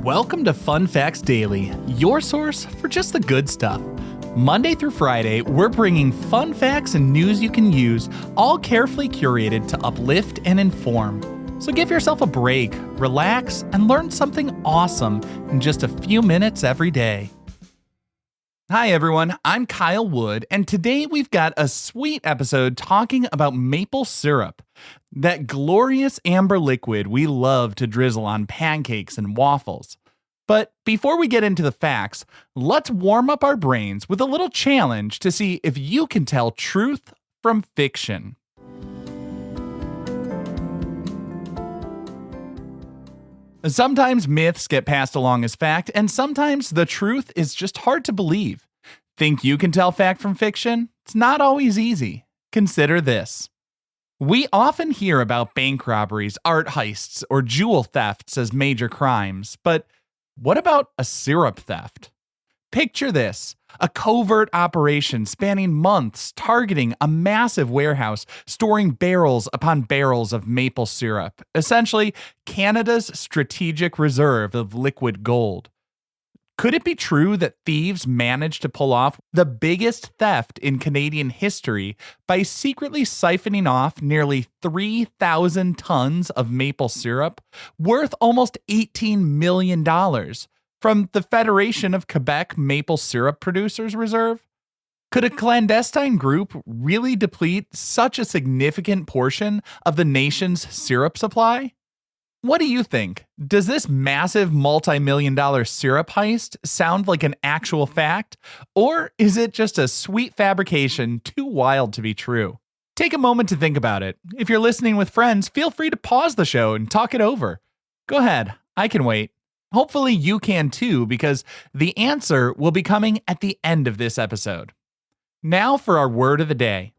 Welcome to Fun Facts Daily, your source for just the good stuff. Monday through Friday, we're bringing fun facts and news you can use, all carefully curated to uplift and inform. So give yourself a break, relax, and learn something awesome in just a few minutes every day. Hi everyone, I'm Kyle Wood, and today we've got a sweet episode talking about maple syrup, that glorious amber liquid we love to drizzle on pancakes and waffles. But before we get into the facts, let's warm up our brains with a little challenge to see if you can tell truth from fiction. Sometimes myths get passed along as fact, and sometimes the truth is just hard to believe. Think you can tell fact from fiction? It's not always easy. Consider this. We often hear about bank robberies, art heists, or jewel thefts as major crimes, but what about a syrup theft? Picture this, a covert operation spanning months targeting a massive warehouse storing barrels upon barrels of maple syrup, essentially Canada's strategic reserve of liquid gold. Could it be true that thieves managed to pull off the biggest theft in Canadian history by secretly siphoning off nearly 3,000 tons of maple syrup, worth almost $18 million, from the Federation of Quebec Maple Syrup Producers Reserve? Could a clandestine group really deplete such a significant portion of the nation's syrup supply? What do you think? Does this massive multi-million-dollar syrup heist sound like an actual fact? Or is it just a sweet fabrication too wild to be true? Take a moment to think about it. If you're listening with friends, feel free to pause the show and talk it over. Go ahead, I can wait. Hopefully you can too, because the answer will be coming at the end of this episode. Now for our word of the day.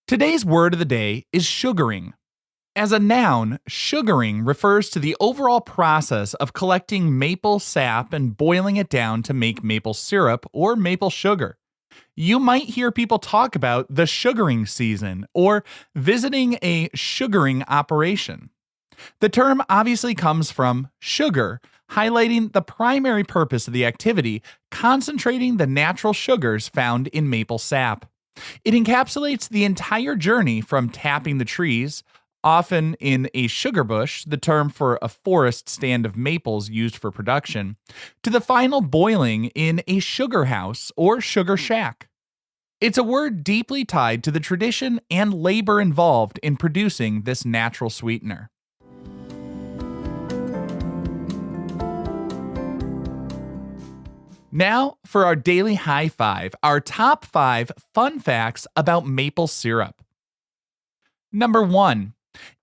Today's word of the day is sugaring. As a noun, sugaring refers to the overall process of collecting maple sap and boiling it down to make maple syrup or maple sugar. You might hear people talk about the sugaring season or visiting a sugaring operation. The term obviously comes from sugar, highlighting the primary purpose of the activity, concentrating the natural sugars found in maple sap. It encapsulates the entire journey from tapping the trees, often in a sugar bush, the term for a forest stand of maples used for production, to the final boiling in a sugar house or sugar shack. It's a word deeply tied to the tradition and labor involved in producing this natural sweetener. Now for our daily high five, our top 5 fun facts about maple syrup. Number 1,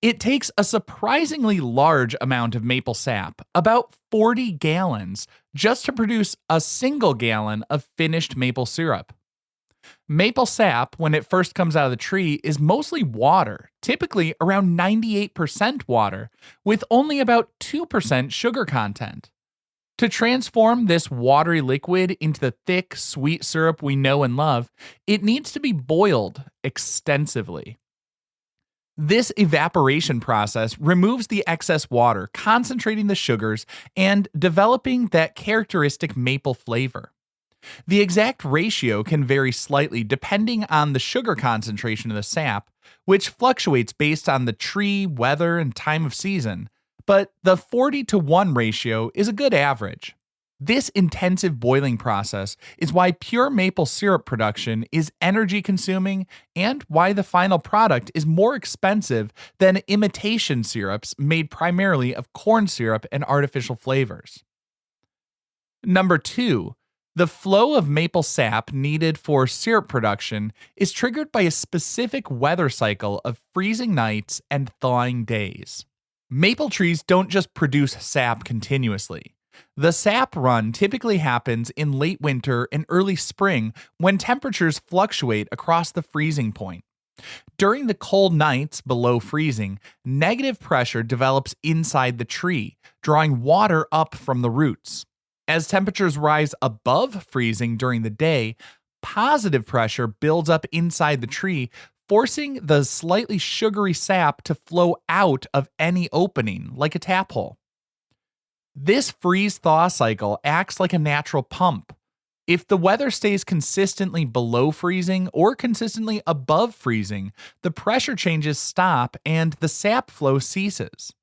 it takes a surprisingly large amount of maple sap, about 40 gallons, just to produce a single gallon of finished maple syrup. Maple sap, when it first comes out of the tree, is mostly water, typically around 98% water, with only about 2% sugar content. To transform this watery liquid into the thick, sweet syrup we know and love, it needs to be boiled extensively. This evaporation process removes the excess water, concentrating the sugars and developing that characteristic maple flavor. The exact ratio can vary slightly depending on the sugar concentration of the sap, which fluctuates based on the tree, weather, and time of season. But the 40-to-1 ratio is a good average. This intensive boiling process is why pure maple syrup production is energy consuming and why the final product is more expensive than imitation syrups made primarily of corn syrup and artificial flavors. Number 2, the flow of maple sap needed for syrup production is triggered by a specific weather cycle of freezing nights and thawing days. Maple trees don't just produce sap continuously. The sap run typically happens in late winter and early spring when temperatures fluctuate across the freezing point. During the cold nights below freezing, negative pressure develops inside the tree, drawing water up from the roots. As temperatures rise above freezing during the day, positive pressure builds up inside the tree, forcing the slightly sugary sap to flow out of any opening, like a tap hole. This freeze-thaw cycle acts like a natural pump. If the weather stays consistently below freezing or consistently above freezing, the pressure changes stop and the sap flow ceases.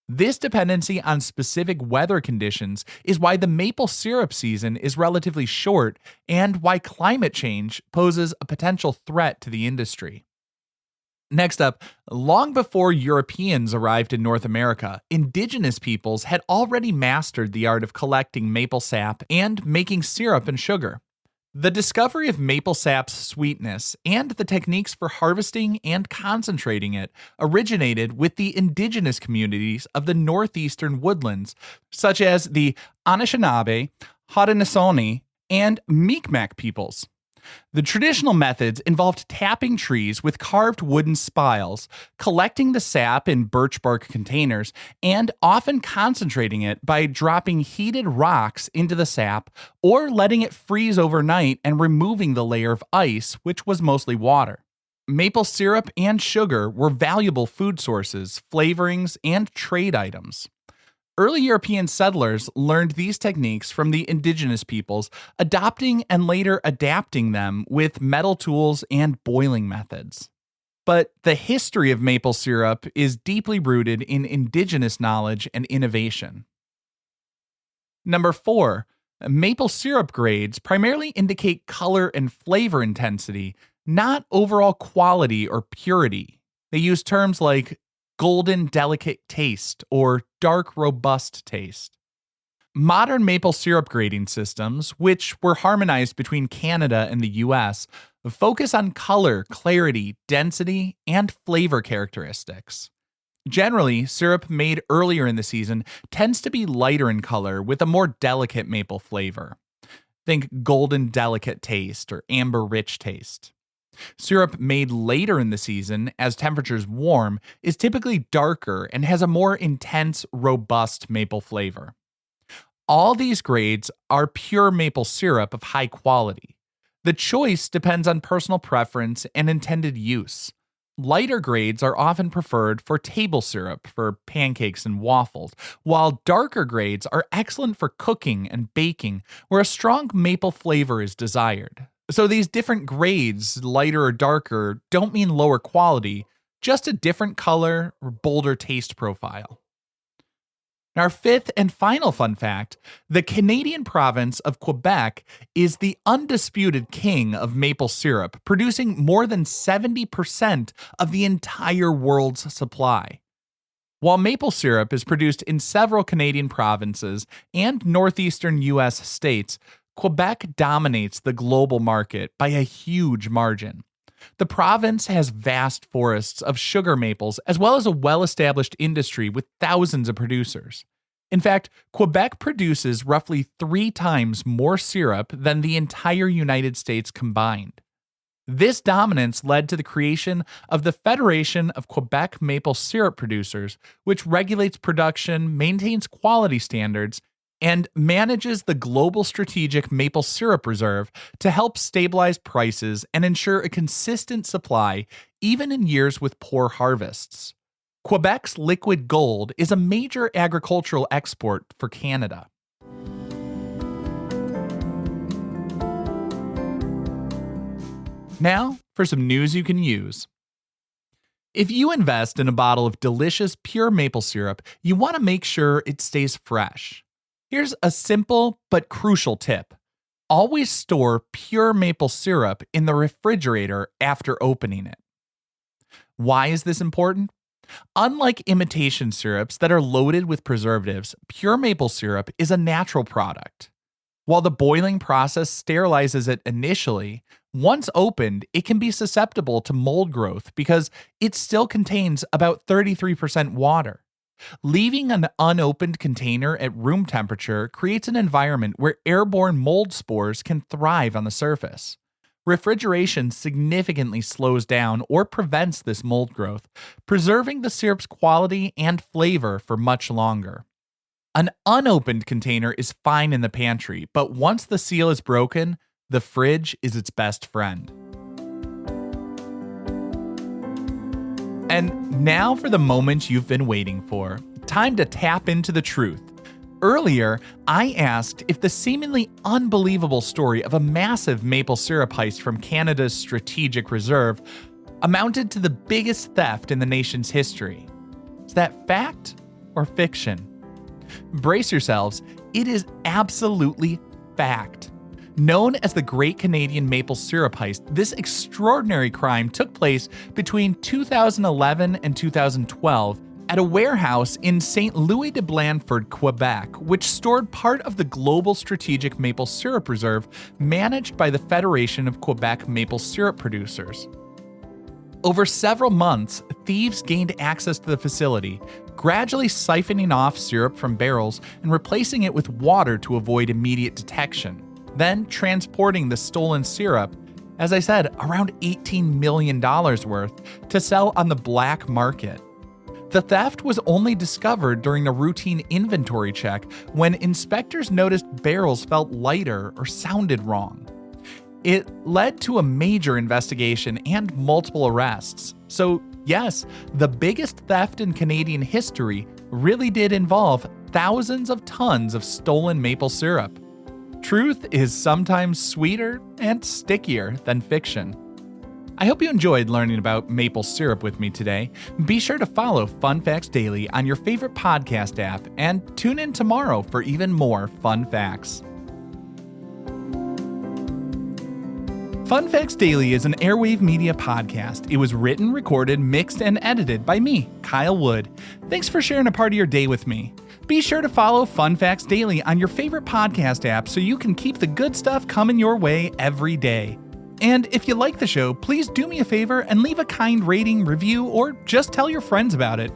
This dependency on specific weather conditions is why the maple syrup season is relatively short and why climate change poses a potential threat to the industry. Next up, long before Europeans arrived in North America, Indigenous peoples had already mastered the art of collecting maple sap and making syrup and sugar. The discovery of maple sap's sweetness and the techniques for harvesting and concentrating it originated with the indigenous communities of the northeastern woodlands, such as the Anishinaabe, Haudenosaunee, and Mi'kmaq peoples. The traditional methods involved tapping trees with carved wooden spiles, collecting the sap in birch bark containers, and often concentrating it by dropping heated rocks into the sap or letting it freeze overnight and removing the layer of ice, which was mostly water. Maple syrup and sugar were valuable food sources, flavorings, and trade items. Early European settlers learned these techniques from the indigenous peoples, adopting and later adapting them with metal tools and boiling methods. But the history of maple syrup is deeply rooted in indigenous knowledge and innovation. Number 4, maple syrup grades primarily indicate color and flavor intensity, not overall quality or purity. They use terms like golden delicate taste or dark robust taste. Modern maple syrup grading systems, which were harmonized between Canada and the US, focus on color, clarity, density, and flavor characteristics. Generally, syrup made earlier in the season tends to be lighter in color with a more delicate maple flavor. Think golden delicate taste or amber rich taste. Syrup made later in the season, as temperatures warm, is typically darker and has a more intense, robust maple flavor. All these grades are pure maple syrup of high quality. The choice depends on personal preference and intended use. Lighter grades are often preferred for table syrup for pancakes and waffles, while darker grades are excellent for cooking and baking, where a strong maple flavor is desired. So these different grades, lighter or darker, don't mean lower quality, just a different color or bolder taste profile. Our fifth and final fun fact, the Canadian province of Quebec is the undisputed king of maple syrup, producing more than 70% of the entire world's supply. While maple syrup is produced in several Canadian provinces and northeastern US states, Quebec dominates the global market by a huge margin. The province has vast forests of sugar maples, as well as a well-established industry with thousands of producers. In fact, Quebec produces roughly 3 times more syrup than the entire United States combined. This dominance led to the creation of the Federation of Quebec Maple Syrup Producers, which regulates production, maintains quality standards, and manages the global strategic maple syrup reserve to help stabilize prices and ensure a consistent supply even in years with poor harvests. Quebec's liquid gold is a major agricultural export for Canada. Now for some news you can use. If you invest in a bottle of delicious pure maple syrup, you want to make sure it stays fresh. Here's a simple but crucial tip. Always store pure maple syrup in the refrigerator after opening it. Why is this important? Unlike imitation syrups that are loaded with preservatives, pure maple syrup is a natural product. While the boiling process sterilizes it initially, once opened, it can be susceptible to mold growth because it still contains about 33% water. Leaving an unopened container at room temperature creates an environment where airborne mold spores can thrive on the surface. Refrigeration significantly slows down or prevents this mold growth, preserving the syrup's quality and flavor for much longer. An unopened container is fine in the pantry, but once the seal is broken, the fridge is its best friend. And now for the moment you've been waiting for. Time to tap into the truth. Earlier, I asked if the seemingly unbelievable story of a massive maple syrup heist from Canada's strategic reserve amounted to the biggest theft in the nation's history. Is that fact or fiction? Brace yourselves, it is absolutely fact. Known as the Great Canadian Maple Syrup Heist, this extraordinary crime took place between 2011 and 2012 at a warehouse in St. Louis de Blandford, Quebec, which stored part of the global strategic maple syrup reserve managed by the Federation of Quebec Maple Syrup Producers. Over several months, thieves gained access to the facility, gradually siphoning off syrup from barrels and replacing it with water to avoid immediate detection, then transporting the stolen syrup, as I said, around $18 million worth, to sell on the black market. The theft was only discovered during a routine inventory check when inspectors noticed barrels felt lighter or sounded wrong. It led to a major investigation and multiple arrests. So, yes, the biggest theft in Canadian history really did involve thousands of tons of stolen maple syrup. Truth is sometimes sweeter and stickier than fiction. I hope you enjoyed learning about maple syrup with me today. Be sure to follow Fun Facts Daily on your favorite podcast app and tune in tomorrow for even more fun facts. Fun Facts Daily is an Airwave Media podcast. It was written, recorded, mixed, and edited by me, Kyle Wood. Thanks for sharing a part of your day with me. Be sure to follow Fun Facts Daily on your favorite podcast app so you can keep the good stuff coming your way every day. And if you like the show, please do me a favor and leave a kind rating, review, or just tell your friends about it.